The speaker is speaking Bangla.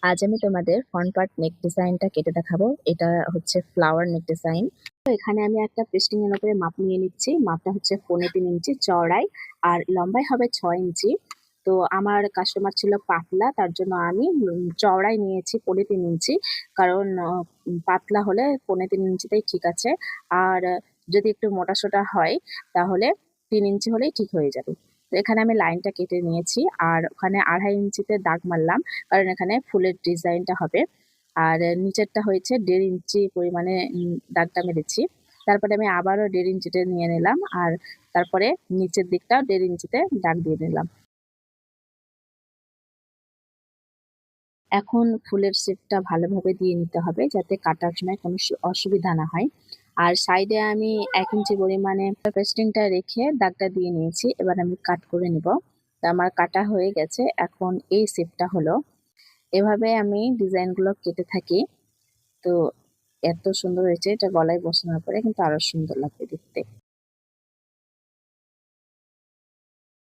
আজ আমি তোমাদের ফ্রন্ট পার্ট নেক ডিজাইনটা কেটে দেখাবো। এটা হচ্ছে ফ্লাওয়ার নেক ডিজাইন। তো এখানে আমি একটা পেস্টিং এর উপরে মাপ নিয়ে নিচ্ছি। মাপটা হচ্ছে 3.5 ইঞ্চি চওড়ায় আর লম্বায় হবে 6 ইঞ্চি। তো আমার কাস্টমার ছিল পাতলা, তার জন্য আমি চওড়ায় নিয়েছি 3.5 ইঞ্চি। কারণ পাতলা হলে 3.5 ইঞ্চিতেই ঠিক আছে। আর যদি একটু মোটা সোটা হয় তাহলে 3 ইঞ্চি হলেই ঠিক হয়ে যাবে। তো এখানে আমি লাইনটা কেটে নিয়েছি আর ওখানে 2.5 ইঞ্চিতে দাগ মারলাম, কারণ এখানে ফুলের ডিজাইনটা হবে। আর নিচেরটা হয়েছে 1.5 ইঞ্চি পরিমাণে দাগটা মেরেছি। তারপরে আমি আবারও 1.5 ইঞ্চিতে নিয়ে নিলাম আর তারপরে নিচের দিকটা 1.5 ইঞ্চিতে দাগ দিয়ে নিলাম। এখন ফুলের শেপটা ভালোভাবে দিয়ে নিতে হবে যাতে কাটার সময় কোনো অসুবিধা না হয়। আর সাইডে আমি 1 ইঞ্চি পরিমাণে পেস্টিংটা রেখে দাগটা দিয়ে নিয়েছি। এবার আমি কাট করে নিব। তো আমার কাটা হয়ে গেছে। এখন এই শেপটা হলো, এভাবে আমি ডিজাইনগুলো কেটে থাকি। তো এত সুন্দর হয়েছে, এটা গলায় বসানোর পরে কিন্তু আরো সুন্দর লাগবে দেখতে।